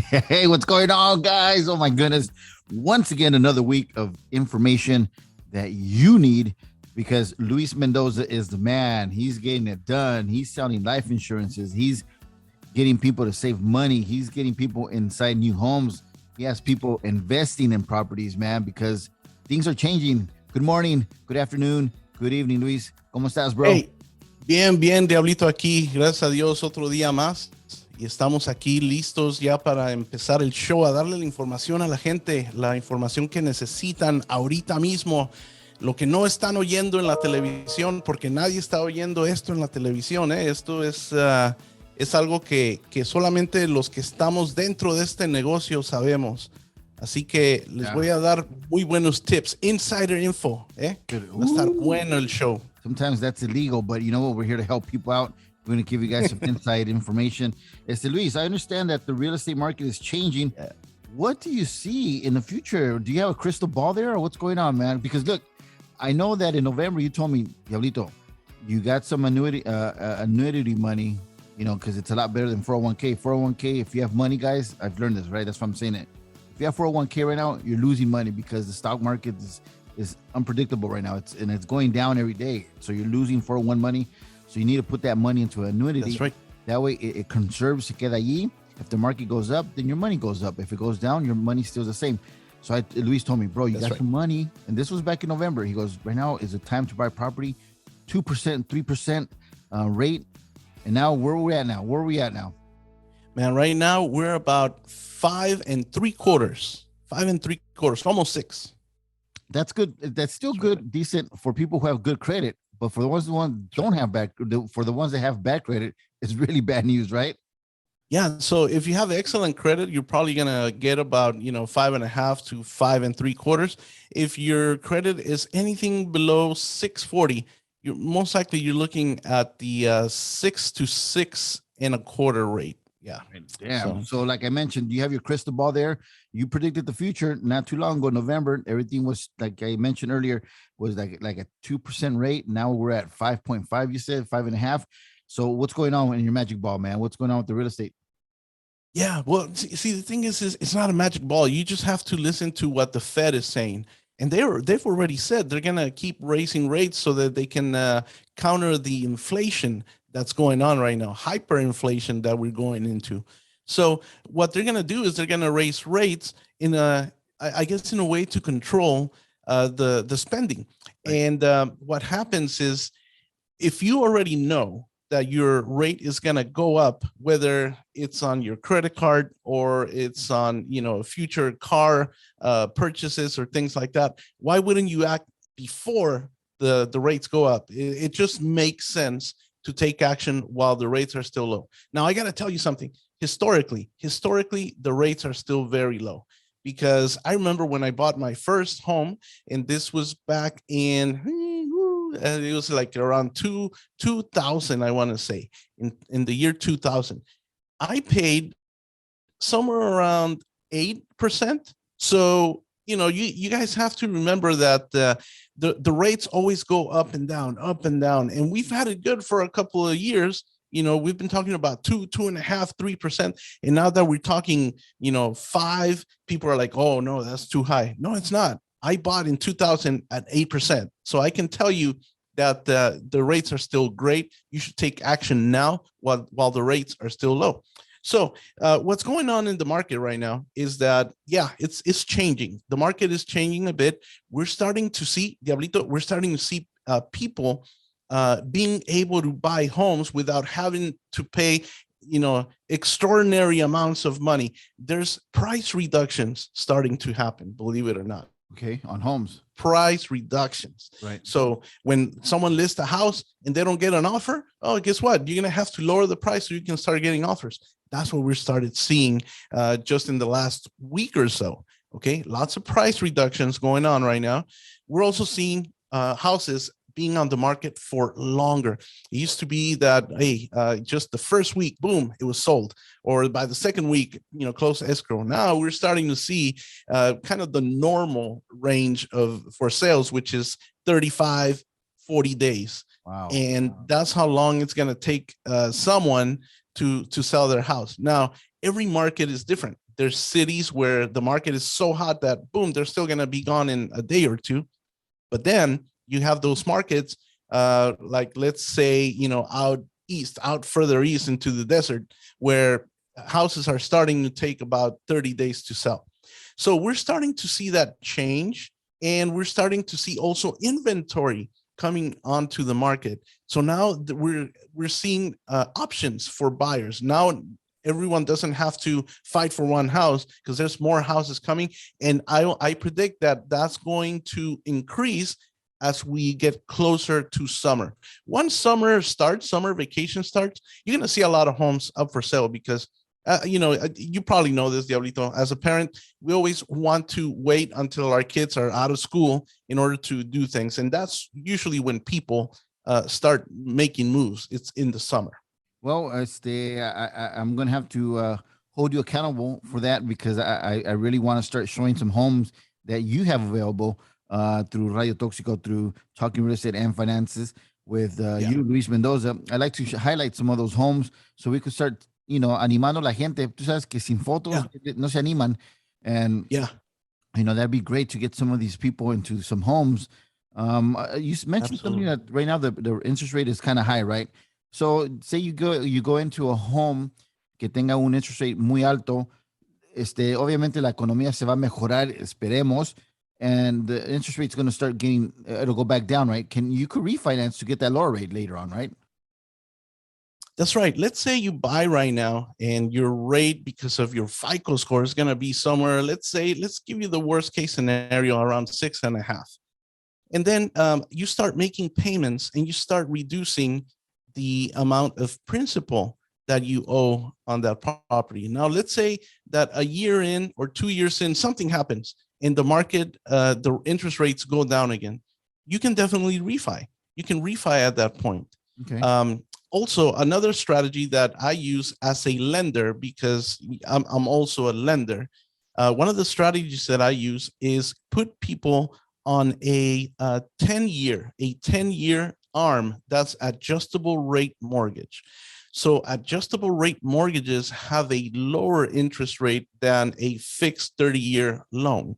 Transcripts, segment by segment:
Hey, what's going on, guys? Oh my goodness. Once again, another week of information that you need because Luis Mendoza is the man. He's getting it done. He's selling life insurances. He's getting people to save money. He's getting people inside new homes. He has people investing in properties, man, because things are changing. Good morning, good afternoon, good evening, Luis. ¿Cómo estás, bro? Hey, bien, Diablito aquí. Gracias a Dios, otro día más. Y estamos aquí listos ya para empezar el show, a darle la información a la gente, la información que necesitan ahorita mismo, lo que no están oyendo en la televisión, porque nadie está oyendo esto en la televisión. Esto es algo que solamente los que estamos dentro de este negocio sabemos. Así que les voy a dar muy buenos tips, insider info. Va a estar bueno el show. Sometimes that's illegal, but you know what? We're here to help people out. We're going to give you guys some inside information. Luis, I understand that the real estate market is changing. What do you see in the future? Do you have a crystal ball there, or what's going on, man? Because look, I know that in November you told me, Diablito, you got some annuity money, you know, because it's a lot better than 401k. 401k, if you have money, guys, I've learned this, right? That's why I'm saying it. If you have 401k right now, you're losing money because the stock market is unpredictable right now. It's going down every day. So you're losing 401 money. So you need to put that money into annuity. That's right. That way it conserves, se queda allí. If the market goes up, then your money goes up. If it goes down, your money stays the same. So Luis told me, bro, you got some money. And this was back in November. He goes, right now is the time to buy property, 2%, 3% rate. And now where are we at now? Man, right now we're about 5 3/4, almost 6. That's good. That's still good, decent for people who have good credit. But for the ones who don't have for the ones that have bad credit, it's really bad news, right? Yeah. So if you have excellent credit, you're probably gonna get about 5.5 to 5 3/4. If your credit is anything below 640, you're most likely looking at the 6 to 6.25 rate. Yeah. Damn. So like I mentioned, you have your crystal ball there. You predicted the future not too long ago, November. Everything was, like I mentioned earlier, was like a 2% rate. Now we're at 5.5. You said 5.5. So what's going on in your magic ball, man? What's going on with the real estate? Yeah. Well, see, the thing is it's not a magic ball. You just have to listen to what the Fed is saying. And they've already said they're going to keep raising rates so that they can counter the inflation that's going on right now, hyperinflation that we're going into. So what they're going to do is they're going to raise rates in a way to control the spending. Right. And what happens is, if you already know that your rate is going to go up, whether it's on your credit card or it's on future car purchases or things like that, why wouldn't you act before the rates go up? It just makes sense to take action while the rates are still low. Now, I got to tell you something. Historically, the rates are still very low, because I remember when I bought my first home, and this was back in, it was like around 2000, I want to say, in the year 2000. I paid somewhere around 8%. So, you guys have to remember that the rates always go up and down. And we've had it good for a couple of years. We've been talking about 2.5, 3%. And now that we're talking, 5, people are like, oh no, that's too high. No, it's not. I bought in 2000 at 8%. So I can tell you that the rates are still great. You should take action now while the rates are still low. So what's going on in the market right now is that, it's changing. The market is changing a bit. We're starting to see, Diablito, people being able to buy homes without having to pay, extraordinary amounts of money. There's price reductions starting to happen, believe it or not. Okay, on homes. Price reductions. Right. So when someone lists a house and they don't get an offer, oh, guess what? You're going to have to lower the price so you can start getting offers. That's what we started seeing just in the last week or so. Okay, lots of price reductions going on right now. We're also seeing houses being on the market for longer. It used to be that, hey, just the first week, boom, it was sold. Or by the second week, close escrow. Now we're starting to see kind of the normal range for sales, which is 35, 40 days. Wow. And that's how long it's going to take someone to sell their house. Now, every market is different. There's cities where the market is so hot that boom, they're still going to be gone in a day or two. But then you have those markets, like let's say, out east, out further east into the desert, where houses are starting to take about 30 days to sell. So we're starting to see that change, and we're starting to see also inventory coming onto the market. So now we're seeing options for buyers. Now everyone doesn't have to fight for one house because there's more houses coming. And I predict that that's going to increase as we get closer to summer. Once summer starts, summer vacation starts, you're going to see a lot of homes up for sale because you probably know this, Diablito. As a parent, we always want to wait until our kids are out of school in order to do things. And that's usually when people start making moves. It's in the summer. Well, I'm going to have to hold you accountable for that because I really want to start showing some homes that you have available through Radio Toxico, through Talking Real Estate and Finances with you, Luis Mendoza. I'd like to highlight some of those homes so we could start, animando la gente. Tú sabes que sin fotos no se animan. And, that'd be great to get some of these people into some homes. You mentioned something that right now the interest rate is kind of high, right? So say you go into a home que tenga un interest rate muy alto, obviamente la economía se va a mejorar, esperemos, and the interest rate's going to start it'll go back down, right? You could refinance to get that lower rate later on, right? That's right. Let's say you buy right now and your rate because of your FICO score is going to be somewhere, let's give you the worst case scenario around 6.5. And then you start making payments and you start reducing the amount of principal that you owe on that property. Now, let's say that a year in or 2 years in, something happens and the market, the interest rates go down again. You can definitely refi. You can refi at that point. Okay. Also, another strategy that I use as a lender, because I'm also a lender, one of the strategies that I use is put people on a 10-year arm that's adjustable rate mortgage. So adjustable rate mortgages have a lower interest rate than a fixed 30-year loan.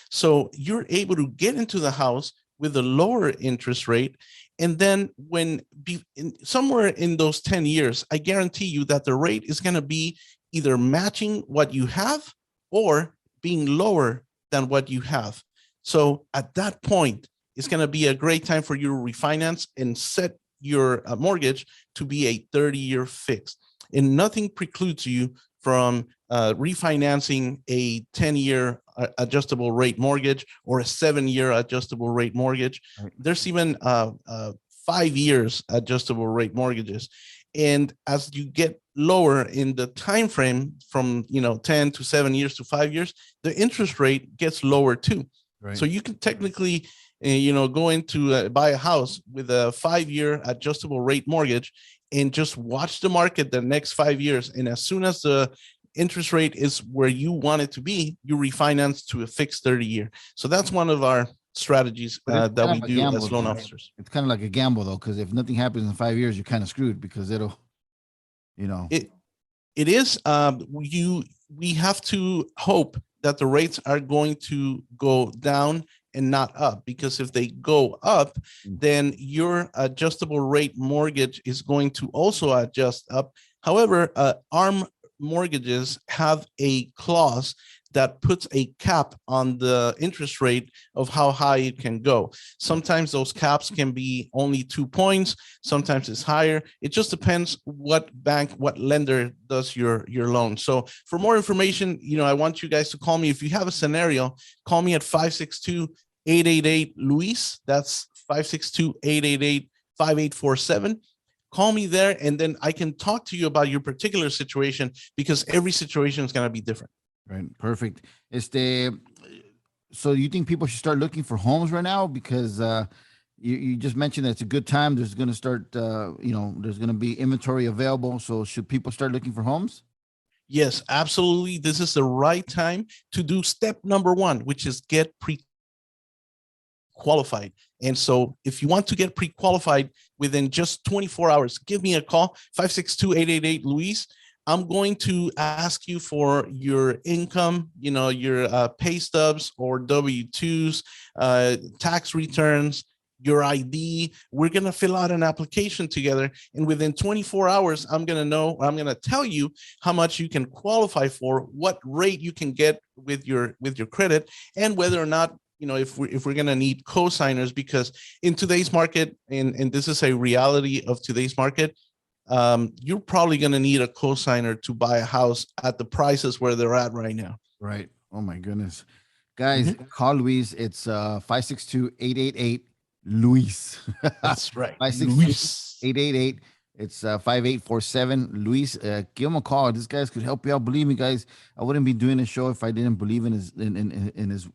So you're able to get into the house with a lower interest rate. And then somewhere in those 10 years, I guarantee you that the rate is going to be either matching what you have or being lower than what you have. So at that point, it's going to be a great time for you to refinance and set your mortgage to be a 30-year fixed. And nothing precludes you from refinancing a 10-year adjustable rate mortgage or a 7-year adjustable rate mortgage. Right. There's even 5 years adjustable rate mortgages. And as you get lower in the time frame from 10 to 7 years to 5 years, the interest rate gets lower too. Right. So you can technically go into buy a house with a 5-year adjustable rate mortgage and just watch the market the next 5 years. And as soon as the interest rate is where you want it to be, you refinance to a fixed 30-year. So that's one of our strategies that we do gamble, as loan officers. It's kind of like a gamble though, because if nothing happens in 5 years, you're kind of screwed because it'll, It is. We have to hope that the rates are going to go down and not up, because if they go up, then your adjustable rate mortgage is going to also adjust up. However, ARM mortgages have a clause that puts a cap on the interest rate of how high it can go. Sometimes those caps can be only 2 points. Sometimes it's higher. It just depends what bank, what lender does your loan. So for more information, I want you guys to call me. If you have a scenario, call me at 562-888-LUIS. That's 562-888-5847. Call me there, and then I can talk to you about your particular situation, because every situation is going to be different. Right. Perfect. So you think people should start looking for homes right now? Because you just mentioned that it's a good time. There's going to start, there's going to be inventory available. So should people start looking for homes? Yes, absolutely. This is the right time to do step number 1, which is get pre-qualified. And so if you want to get pre-qualified within just 24 hours, give me a call, 562-888-LUIS. I'm going to ask you for your income, your pay stubs or W-2s, tax returns, your ID. We're going to fill out an application together. And within 24 hours, I'm going to tell you how much you can qualify for, what rate you can get with your credit, and whether or not, if we're going to need co-signers, because in today's market, and this is a reality of today's market, you're probably going to need a co-signer to buy a house at the prices where they're at right now. Right. Oh my goodness. Guys, Mhm. call Luis. It's 562-888 Luis. That's right. 562 Luis. 888. It's 5847. Luis, give him a call. This guys could help you out. Believe me, guys, I wouldn't be doing this show if I didn't believe in his in his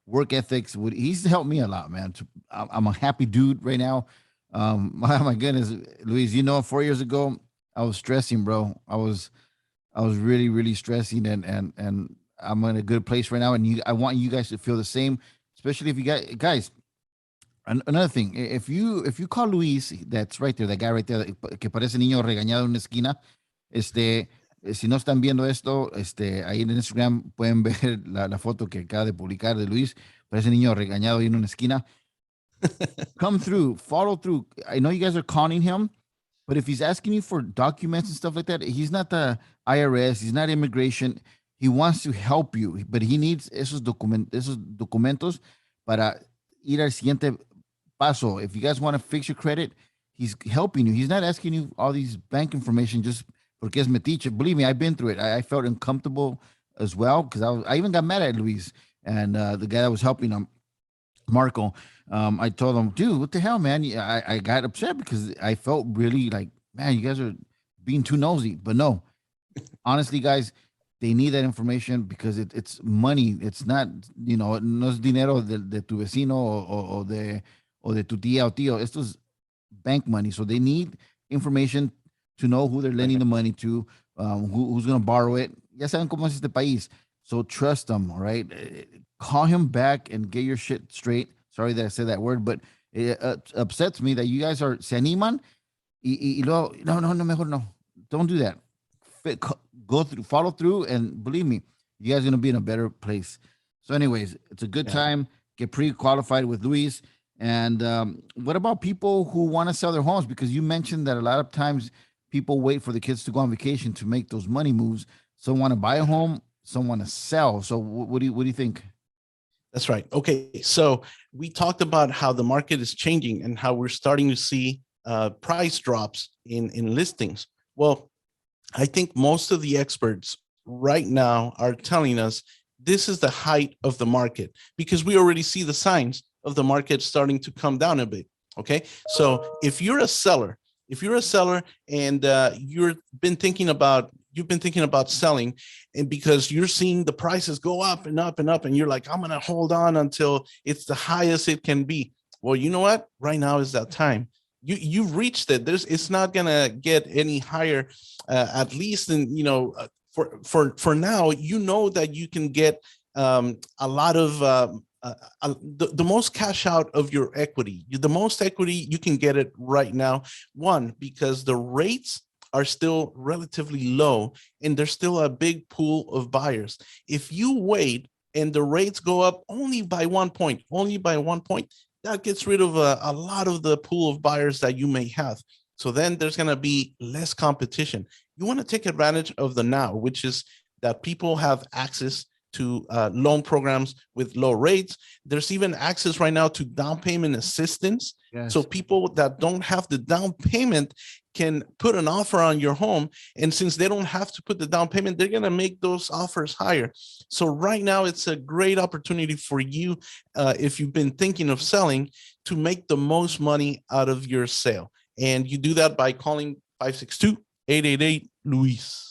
work ethics. He's helped me a lot, man. I'm a happy dude right now. My goodness, Luis, 4 years ago, I was stressing, bro. I was really, really stressing, and I'm in a good place right now. And I want you guys to feel the same, especially if you guys. Another thing, if you call Luis, that's right there, that guy right there, que parece niño regañado en una esquina, si no están viendo esto, ahí en Instagram pueden ver la foto que acaba de publicar de Luis, parece niño regañado ahí en una esquina. Come through, follow through. I know you guys are conning him, but if he's asking you for documents and stuff like that, he's not the IRS, he's not immigration. He wants to help you, but he needs esos documentos para ir al siguiente paso. If you guys want to fix your credit, he's helping you. He's not asking you all these bank information just porque es metiche. Believe me, I've been through it. I felt uncomfortable as well because I even got mad at Luis and the guy that was helping him, Marco. I told him, dude, what the hell, man? Yeah, I got upset because I felt really like, man, you guys are being too nosy. But no, honestly, guys, they need that information because it's money. It's not, no es dinero de tu vecino o de tu tía o tío. Esto es bank money. So they need information to know who they're lending the money to, who's going to borrow it. Ya saben cómo es este país. So trust them, all right? Call him back and get your shit straight. Sorry that I said that word, but it upsets me that you guys se animan y luego, no, mejor no. Don't do that. Go through, follow through, and believe me, you guys are going to be in a better place. So anyways, it's a good time. Get pre-qualified with Luis. And what about people who want to sell their homes? Because you mentioned that a lot of times people wait for the kids to go on vacation to make those money moves. Some want to buy a home, some want to sell. So what do you think? That's right. Okay. So we talked about how the market is changing and how we're starting to see price drops in listings. Well, I think most of the experts right now are telling us this is the height of the market because we already see the signs of the market starting to come down a bit. Okay. So if you're a seller and you've been thinking about selling, and because you're seeing the prices go up and up and up, and you're like, I'm going to hold on until it's the highest it can be. Well, you know what? Right now is that time. You've reached it. It's not going to get any higher, at least for now, that you can get a lot of the most cash out of your equity. The most equity you can get it right now. One, because the rates are still relatively low and there's still a big pool of buyers. If you wait and the rates go up only by 1 point, that gets rid of a lot of the pool of buyers that you may have. So then there's going to be less competition. You want to take advantage of the now, which is that people have access to loan programs with low rates. There's even access right now to down payment assistance. Yes. So people that don't have the down payment can put an offer on your home. And since they don't have to put the down payment, they're going to make those offers higher. So right now, it's a great opportunity for you, if you've been thinking of selling, to make the most money out of your sale. And you do that by calling 562-888-LUIS.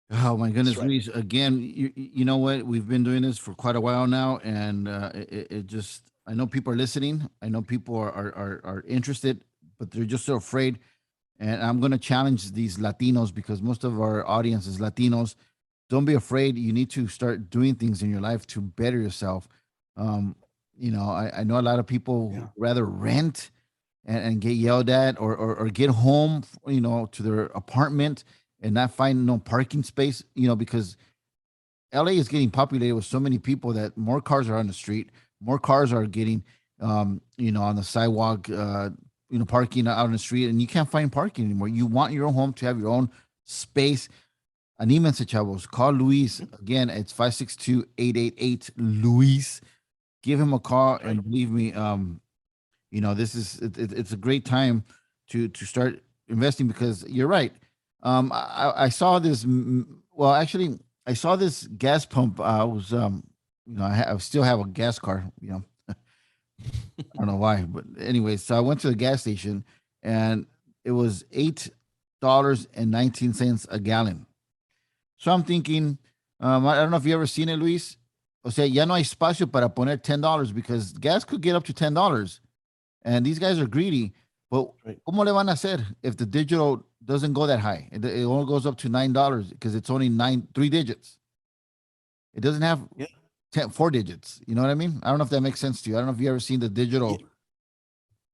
Oh my goodness, right. Luis! Again, you know what? We've been doing this for quite a while now, and it just, I know people are listening. I know people are interested, but they're just so afraid. And I'm going to challenge these Latinos because most of our audience is Latinos. Don't be afraid. You need to start doing things in your life to better yourself. I know a lot of people rather rent and get yelled at or get home, to their apartment and not find no parking space, you know, because LA is getting populated with so many people that more cars are on the street, more cars are getting, you know, on the sidewalk, you know, parking out on the street, and you can't find parking anymore. You want your own home to have your own space. Anímense, chavos. Call Luis. Again, it's 562-888 Luis. Give him a call, Right. and believe me, you know, this is it's a great time to start investing, because you're right. I saw this. Well, actually, I saw this gas pump. I was, you know, I still have a gas car. You know, I don't know why, but anyway, so I went to the gas station, and it was $8.19 a gallon. So I'm thinking, I don't know if you ever seen it, Luis. O sea, ya no hay espacio para poner $10, because gas could get up to $10, and these guys are greedy. But Right. ¿cómo le van a hacer if the digital doesn't go that high? It only goes up to $9, because it's only three digits. It doesn't have Yeah. 4 digits. You know what I mean? I don't know if that makes sense to you. I don't know if you ever seen the Yeah. digital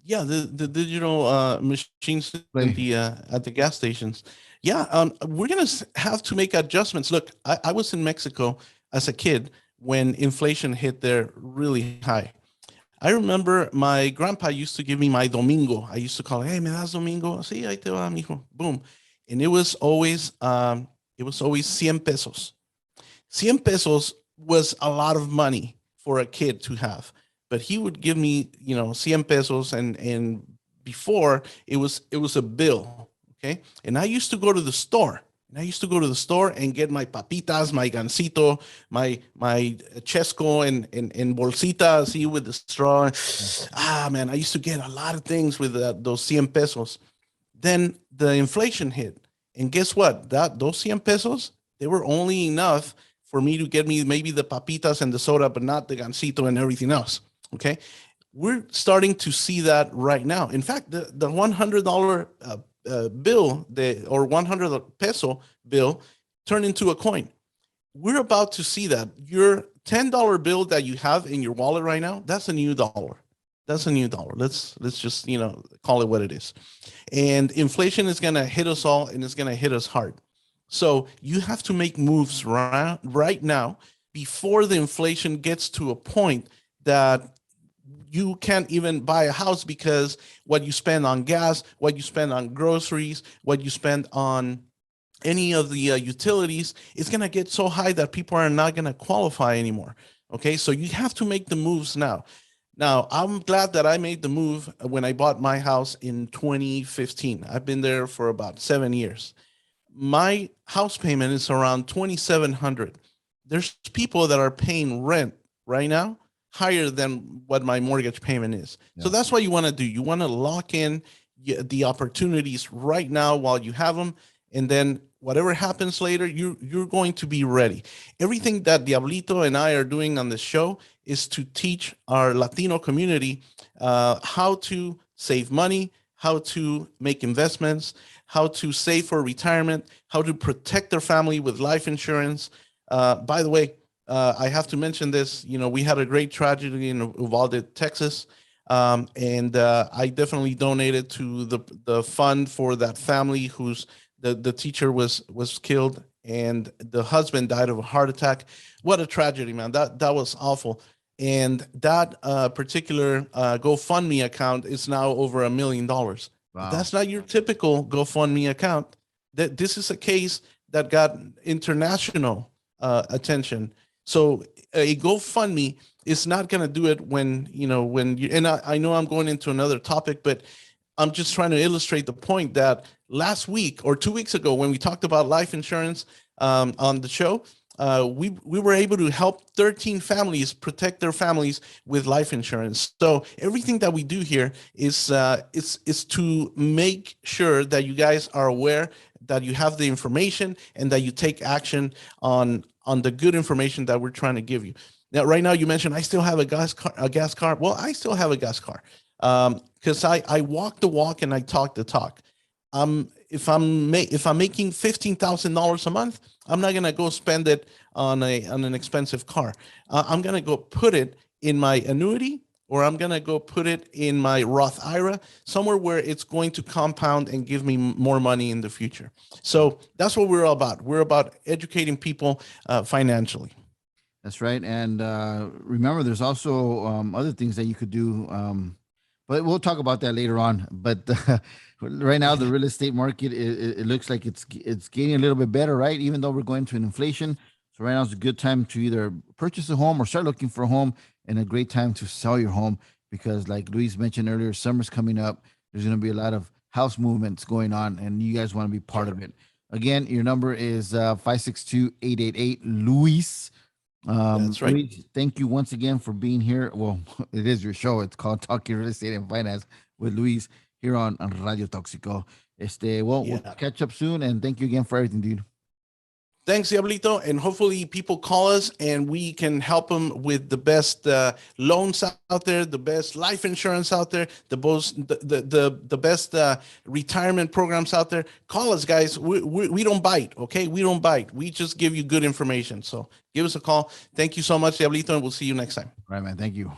Yeah, the digital machines in play. the at the gas stations. Yeah, we're gonna have to make adjustments. Look, I was in Mexico as a kid when inflation hit there really high. I remember my grandpa used to give me my domingo. I used to call, "Hey, me das domingo?" Sí, ahí te va, mijo. Boom, and it was always 100 pesos. 100 pesos was a lot of money for a kid to have, but he would give me, 100 pesos, and before it was a bill, okay? And I used to go to the store. And I used to go to the store and get my papitas, my gansito, my chesco and bolsita, see, with the straw. Ah, man, I used to get a lot of things with those 100 pesos. Then the inflation hit, and guess what? Those 100 pesos, they were only enough for me to get me maybe the papitas and the soda, but not the gansito and everything else. Okay, we're starting to see that right now. In fact, the $100 bill, or 100 peso bill, turned into a coin. We're about to see that your $10 bill that you have in your wallet right now, that's a new dollar. That's a new dollar. Let's just call it what it is. And inflation is going to hit us all, and it's going to hit us hard. So you have to make moves right now before the inflation gets to a point that you can't even buy a house, because what you spend on gas, what you spend on groceries, what you spend on any of the utilities is going to get so high that people are not going to qualify anymore. Okay, so you have to make the moves now. Now, I'm glad that I made the move when I bought my house in 2015. I've been there for about 7 years. My house payment is around 2,700. There's people that are paying rent right now higher than what my mortgage payment is. So Yeah. that's what you want to do. You want to lock in the opportunities right now while you have them, and then whatever happens later, you're going to be ready. Everything that Diablito and I are doing on this show is to teach our Latino community how to save money, how to make investments, how to save for retirement, how to protect their family with life insurance. By the way, I have to mention this. We had a great tragedy in Uvalde, Texas, and I definitely donated to the fund for that family whose the teacher was killed, and the husband died of a heart attack. What a tragedy, man! That was awful. And that particular GoFundMe account is now over $1 million. But Wow. that's not your typical GoFundMe account. That this is a case that got international attention. So a GoFundMe is not going to do it when you. And I know I'm going into another topic, but I'm just trying to illustrate the point that last week or 2 weeks ago, when we talked about life insurance on the show, we were able to help 13 families protect their families with life insurance. So everything that we do here is to make sure that you guys are aware, that you have the information, and that you take action on the good information that we're trying to give you. Now, right now, you mentioned I still have a gas car. Well, I still have a gas car because I walk the walk and I talk the talk. If I'm making $15,000 a month, I'm not gonna go spend it on an expensive car. I'm gonna go put it in my annuity or I'm going to go put it in my Roth IRA, somewhere where it's going to compound and give me more money in the future. So that's what we're all about. We're about educating people financially. That's right. And remember, there's also other things that you could do. But we'll talk about that later on. But right now, the real estate market, it looks like it's getting a little bit better, right? Even though we're going to an inflation. So right now is a good time to either purchase a home or start looking for a home, and a great time to sell your home because, like Luis mentioned earlier, summer's coming up. There's going to be a lot of house movements going on, and you guys want to be part of it. Again, your number is 562-888 Luis. That's right. Luis, thank you once again for being here. Well, it is your show. It's called Talking Real Estate and Finance with Luis here on Radio Toxico. We'll catch up soon, and thank you again for everything, dude. Thanks, Diablito. And hopefully people call us and we can help them with the best loans out there, the best life insurance out there, the best retirement programs out there. Call us, guys. We don't bite, okay? We don't bite. We just give you good information. So give us a call. Thank you so much, Diablito, and we'll see you next time. All right, man. Thank you.